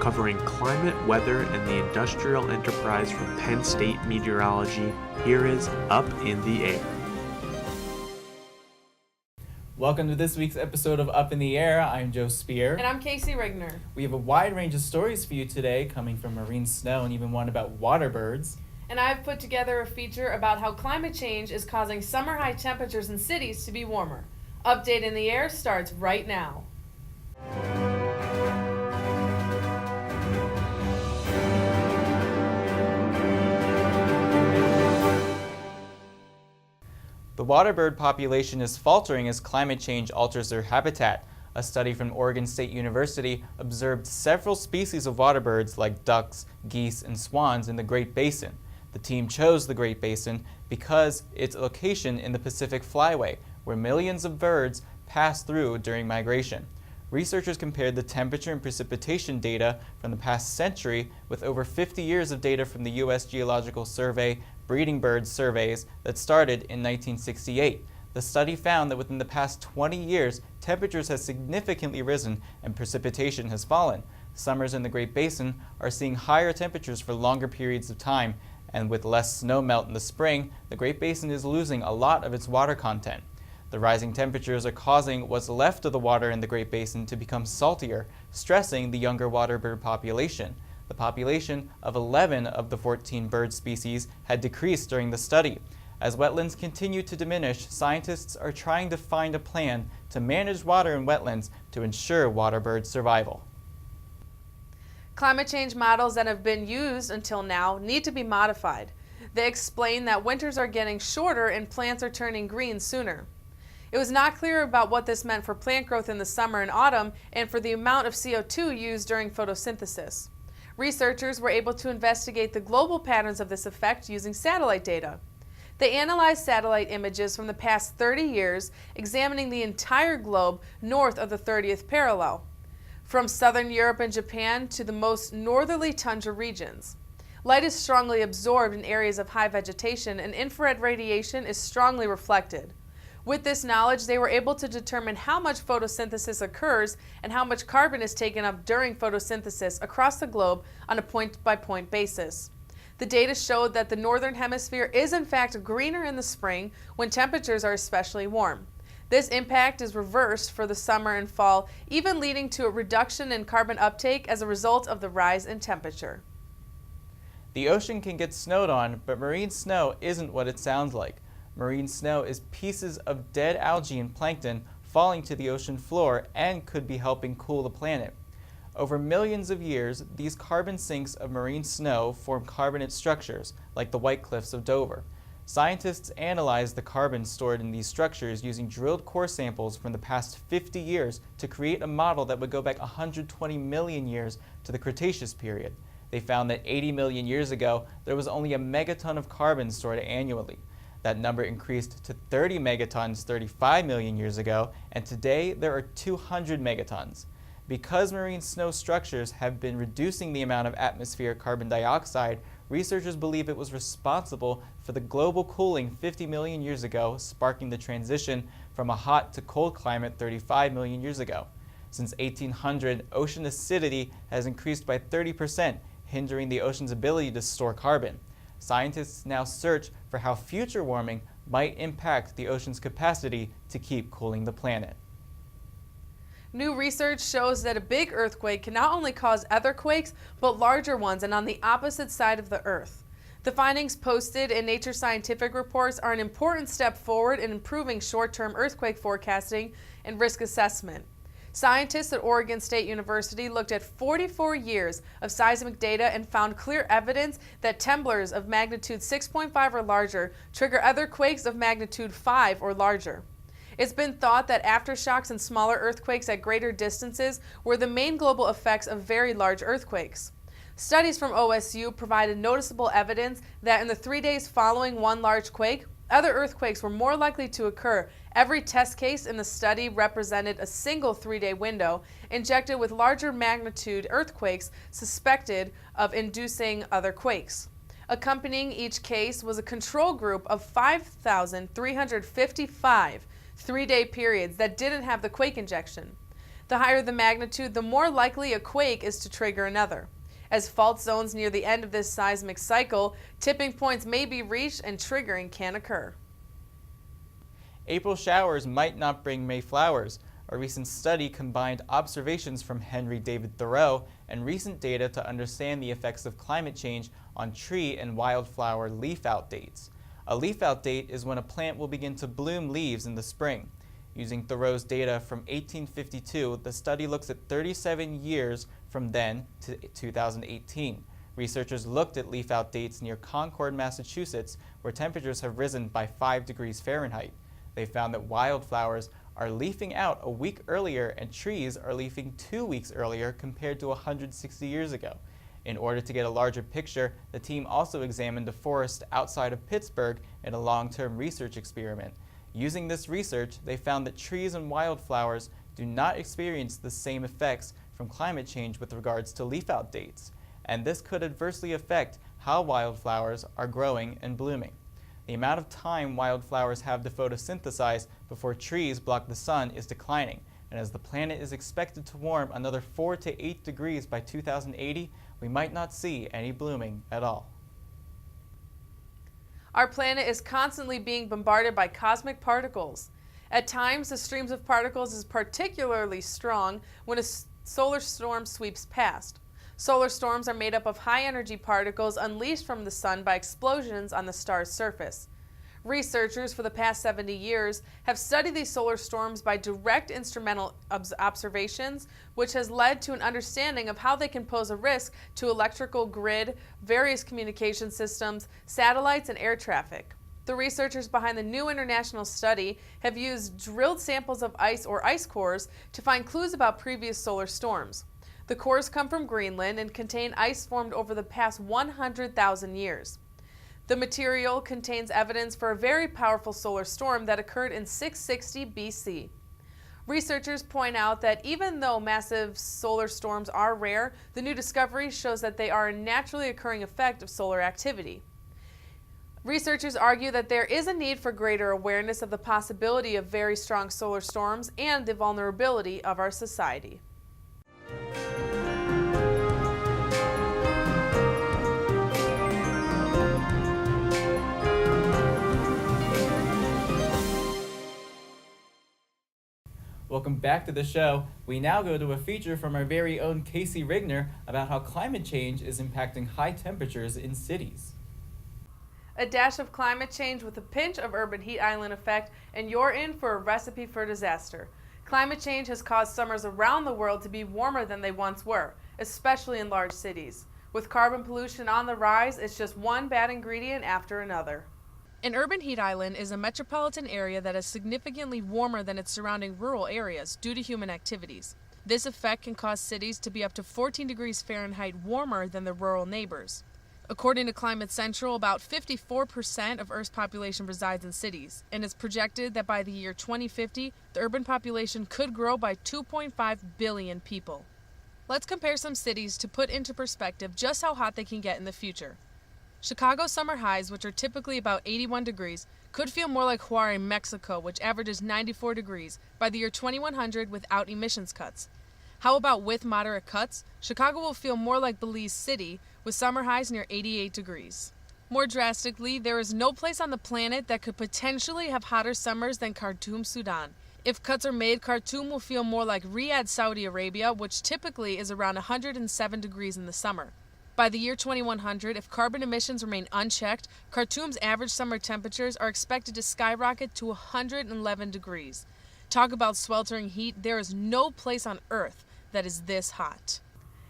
covering climate, weather, and the industrial enterprise from Penn State Meteorology. Here is Up in the Air. Welcome to this week's episode of Up in the Air. I'm Joe Spear. And I'm Kasey Rigner. We have a wide range of stories for you today, coming from marine snow and even one about water birds. And I've put together a feature about how climate change is causing summer high temperatures in cities to be warmer. Update in the Air starts right now. The water bird population is faltering as climate change alters their habitat. A study from Oregon State University observed several species of water birds like ducks, geese, and swans in the Great Basin. The team chose the Great Basin because its location in the Pacific Flyway, where millions of birds pass through during migration. Researchers compared the temperature and precipitation data from the past century with over 50 years of data from the U.S. Geological Survey breeding bird surveys that started in 1968. The study found that within the past 20 years, temperatures have significantly risen and precipitation has fallen. Summers in the Great Basin are seeing higher temperatures for longer periods of time, and with less snow melt in the spring, the Great Basin is losing a lot of its water content. The rising temperatures are causing what's left of the water in the Great Basin to become saltier, stressing the younger water bird population. The population of 11 of the 14 bird species had decreased during the study. As wetlands continue to diminish, scientists are trying to find a plan to manage water in wetlands to ensure water bird survival. Climate change models that have been used until now need to be modified. They explain that winters are getting shorter and plants are turning green sooner. It was not clear about what this meant for plant growth in the summer and autumn and for the amount of CO2 used during photosynthesis. Researchers were able to investigate the global patterns of this effect using satellite data. They analyzed satellite images from the past 30 years, examining the entire globe north of the 30th parallel, from southern Europe and Japan to the most northerly tundra regions. Light is strongly absorbed in areas of high vegetation, and infrared radiation is strongly reflected. With this knowledge, they were able to determine how much photosynthesis occurs and how much carbon is taken up during photosynthesis across the globe on a point-by-point basis. The data showed that the northern hemisphere is in fact greener in the spring when temperatures are especially warm. This impact is reversed for the summer and fall, even leading to a reduction in carbon uptake as a result of the rise in temperature. The ocean can get snowed on, but marine snow isn't what it sounds like. Marine snow is pieces of dead algae and plankton falling to the ocean floor and could be helping cool the planet. Over millions of years, these carbon sinks of marine snow form carbonate structures, like the White Cliffs of Dover. Scientists analyzed the carbon stored in these structures using drilled core samples from the past 50 years to create a model that would go back 120 million years to the Cretaceous period. They found that 80 million years ago, there was only a megaton of carbon stored annually. That number increased to 30 megatons 35 million years ago, and today there are 200 megatons. Because marine snow structures have been reducing the amount of atmospheric carbon dioxide, researchers believe it was responsible for the global cooling 50 million years ago, sparking the transition from a hot to cold climate 35 million years ago. Since 1800, ocean acidity has increased by 30%, hindering the ocean's ability to store carbon. Scientists now search for how future warming might impact the ocean's capacity to keep cooling the planet. New research shows that a big earthquake can not only cause other quakes, but larger ones and on the opposite side of the Earth. The findings posted in Nature Scientific Reports are an important step forward in improving short-term earthquake forecasting and risk assessment. Scientists at Oregon State University looked at 44 years of seismic data and found clear evidence that tremblers of magnitude 6.5 or larger trigger other quakes of magnitude 5 or larger. It's been thought that aftershocks and smaller earthquakes at greater distances were the main global effects of very large earthquakes. Studies from OSU provided noticeable evidence that in the 3 days following one large quake, other earthquakes were more likely to occur. Every test case in the study represented a single 3-day window injected with larger magnitude earthquakes suspected of inducing other quakes. Accompanying each case was a control group of 5,355 3-day periods that didn't have the quake injection. The higher the magnitude, the more likely a quake is to trigger another. As fault zones near the end of this seismic cycle, tipping points may be reached and triggering can occur. April showers might not bring May flowers. A recent study combined observations from Henry David Thoreau and recent data to understand the effects of climate change on tree and wildflower leaf-out dates. A leaf-out date is when a plant will begin to bloom leaves in the spring. Using Thoreau's data from 1852, the study looks at 37 years from then to 2018. Researchers looked at leaf-out dates near Concord, Massachusetts, where temperatures have risen by 5 degrees Fahrenheit. They found that wildflowers are leafing out a week earlier and trees are leafing 2 weeks earlier compared to 160 years ago. In order to get a larger picture, the team also examined a forest outside of Pittsburgh in a long-term research experiment. Using this research, they found that trees and wildflowers do not experience the same effects from climate change with regards to leaf-out dates, and this could adversely affect how wildflowers are growing and blooming. The amount of time wildflowers have to photosynthesize before trees block the sun is declining, and as the planet is expected to warm another 4 to 8 degrees by 2080, we might not see any blooming at all. Our planet is constantly being bombarded by cosmic particles. At times, the streams of particles is particularly strong when a solar storm sweeps past. Solar storms are made up of high-energy particles unleashed from the sun by explosions on the star's surface. Researchers for the past 70 years have studied these solar storms by direct instrumental observations, which has led to an understanding of how they can pose a risk to electrical grid, various communication systems, satellites, and air traffic. The researchers behind the new international study have used drilled samples of ice or ice cores to find clues about previous solar storms. The cores come from Greenland and contain ice formed over the past 100,000 years. The material contains evidence for a very powerful solar storm that occurred in 660 BC. Researchers point out that even though massive solar storms are rare, the new discovery shows that they are a naturally occurring effect of solar activity. Researchers argue that there is a need for greater awareness of the possibility of very strong solar storms and the vulnerability of our society. Welcome back to the show. We now go to a feature from our very own Kasey Rigner about how climate change is impacting high temperatures in cities. A dash of climate change with a pinch of urban heat island effect, and you're in for a recipe for disaster. Climate change has caused summers around the world to be warmer than they once were, especially in large cities. With carbon pollution on the rise, it's just one bad ingredient after another. An urban heat island is a metropolitan area that is significantly warmer than its surrounding rural areas due to human activities. This effect can cause cities to be up to 14 degrees Fahrenheit warmer than their rural neighbors. According to Climate Central, about 54% of Earth's population resides in cities, and it's projected that by the year 2050, the urban population could grow by 2.5 billion people. Let's compare some cities to put into perspective just how hot they can get in the future. Chicago's summer highs, which are typically about 81 degrees, could feel more like Juarez, Mexico, which averages 94 degrees by the year 2100 without emissions cuts. How about with moderate cuts? Chicago will feel more like Belize City, with summer highs near 88 degrees. More drastically, there is no place on the planet that could potentially have hotter summers than Khartoum, Sudan. If cuts are made, Khartoum will feel more like Riyadh, Saudi Arabia, which typically is around 107 degrees in the summer. By the year 2100, if carbon emissions remain unchecked, Khartoum's average summer temperatures are expected to skyrocket to 111 degrees. Talk about sweltering heat, there is no place on Earth that is this hot.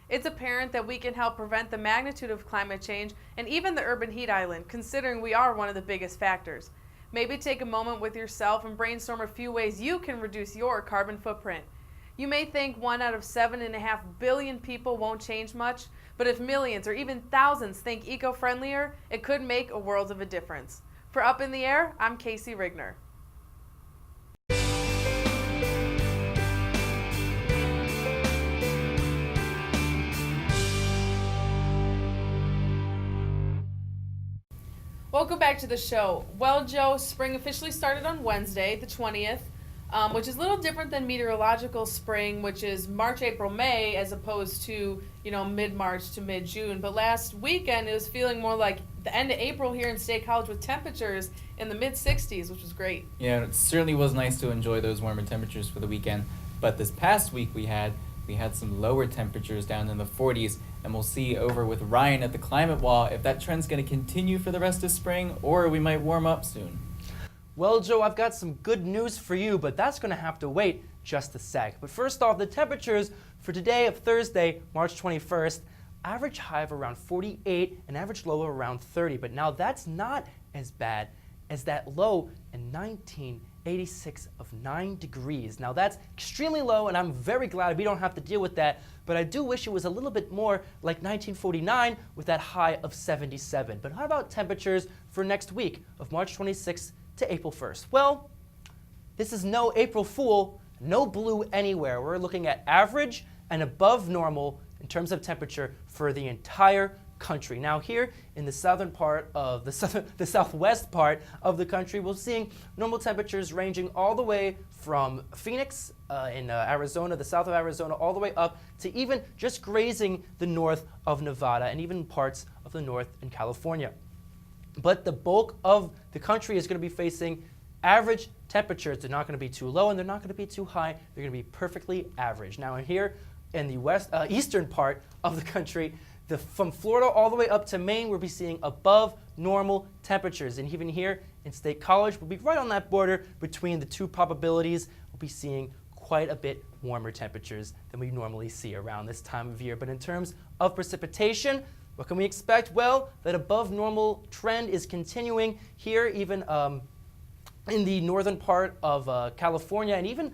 It's apparent that we can help prevent the magnitude of climate change and even the urban heat island, considering we are one of the biggest factors. Maybe take a moment with yourself and brainstorm a few ways you can reduce your carbon footprint. You may think 1 out of 7.5 billion people won't change much, but if millions or even thousands think eco-friendlier, it could make a world of a difference. For Up in the Air, I'm Kasey Rigner. Welcome back to the show. Well, Joe, spring officially started on Wednesday, the 20th. which is a little different than meteorological spring, which is March, April, May, as opposed to, mid-March to mid-June. But last weekend, it was feeling more like the end of April here in State College with temperatures in the mid-60s, which was great. Yeah, it certainly was nice to enjoy those warmer temperatures for the weekend. But this past week we had some lower temperatures down in the 40s, and we'll see over with Ryan at the climate wall if that trend's going to continue for the rest of spring, or we might warm up soon. Well, Joe, I've got some good news for you, but that's going to have to wait just a sec. But first off, the temperatures for today of Thursday, March 21st, average high of around 48 and average low of around 30. But now that's not as bad as that low in 1986 of 9 degrees. Now that's extremely low, and I'm very glad we don't have to deal with that. But I do wish it was a little bit more like 1949 with that high of 77. But how about temperatures for next week of March 26th to April 1st? Well, this is no April Fool, no blue anywhere. We're looking at average and above normal in terms of temperature for the entire country. Now here in the southern part of the southwest part of the country, we're seeing normal temperatures ranging all the way from Phoenix in Arizona, the south of Arizona, all the way up to even just grazing the north of Nevada and even parts of the north in California. But the bulk of the country is going to be facing average temperatures. They're not going to be too low and they're not going to be too high. They're going to be perfectly average. Now here in the eastern part of the country, from Florida all the way up to Maine, we'll be seeing above normal temperatures. And even here in State College, we'll be right on that border between the two probabilities. We'll be seeing quite a bit warmer temperatures than we normally see around this time of year. But in terms of precipitation, what can we expect? Well, that above normal trend is continuing here, even in the northern part of California, and even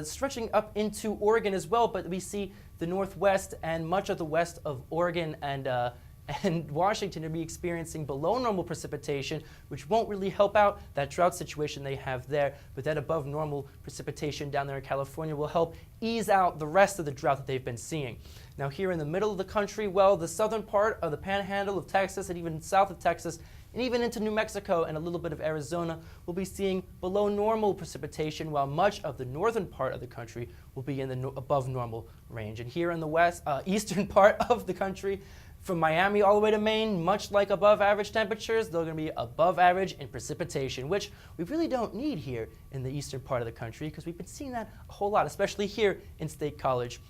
stretching up into Oregon as well. But we see the northwest and much of the west of Oregon and Washington to be experiencing below normal precipitation, which won't really help out that drought situation they have there. But that above normal precipitation down there in California will help ease out the rest of the drought that they've been seeing. Now here in the middle of the country, well, the southern part of the panhandle of Texas and even south of Texas and even into New Mexico and a little bit of Arizona, we'll be seeing below normal precipitation, while much of the northern part of the country will be in the above normal range. And here in the eastern part of the country, from Miami all the way to Maine, much like above average temperatures, they're going to be above average in precipitation, which we really don't need here in the eastern part of the country because we've been seeing that a whole lot, especially here in State College,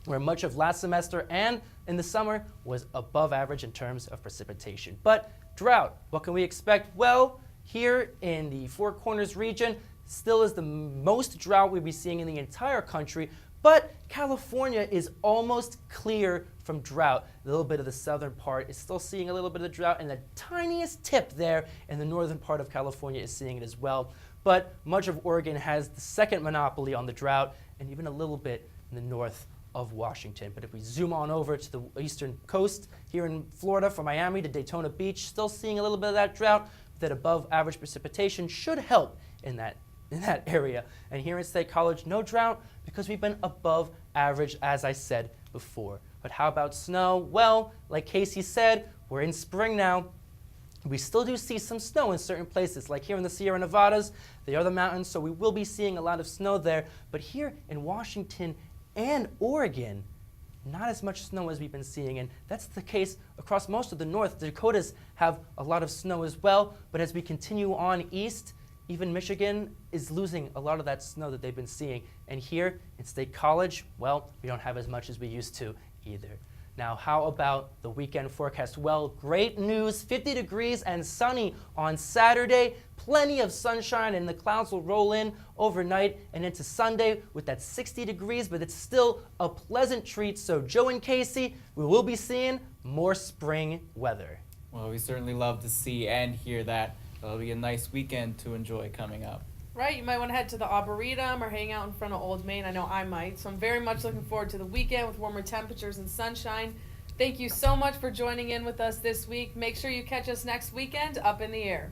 where much of last semester and in the summer was above average in terms of precipitation. But drought, what can we expect? Well, here in the Four Corners region, still is the most drought we'll be seeing in the entire country, but California is almost clear from drought. A little bit of the southern part is still seeing a little bit of the drought, and the tiniest tip there in the northern part of California is seeing it as well. But much of Oregon has the second monopoly on the drought, and even a little bit in the north of Washington. But if we zoom on over to the eastern coast, here in Florida, from Miami to Daytona Beach, still seeing a little bit of that drought. That above average precipitation should help in that area. And here in State College, no drought because we've been above average, as I said before. But how about snow? Well, like Kasey said, we're in spring now. We still do see some snow in certain places, like here in the Sierra Nevadas. They are the mountains, so we will be seeing a lot of snow there. But here in Washington and Oregon, not as much snow as we've been seeing, and that's the case across most of the north. The Dakotas have a lot of snow as well, but as we continue on east, even Michigan is losing a lot of that snow that they've been seeing. And here in State College, well, we don't have as much as we used to either. Now, how about the weekend forecast? Well, great news, 50 degrees and sunny on Saturday. Plenty of sunshine, and the clouds will roll in overnight and into Sunday with that 60 degrees, but it's still a pleasant treat. So Joe and Kasey, we will be seeing more spring weather. Well, we certainly love to see and hear that. It'll be a nice weekend to enjoy coming up. Right, you might want to head to the Arboretum or hang out in front of Old Main. I know I might. So I'm very much looking forward to the weekend with warmer temperatures and sunshine. Thank you so much for joining in with us this week. Make sure you catch us next weekend up in the air.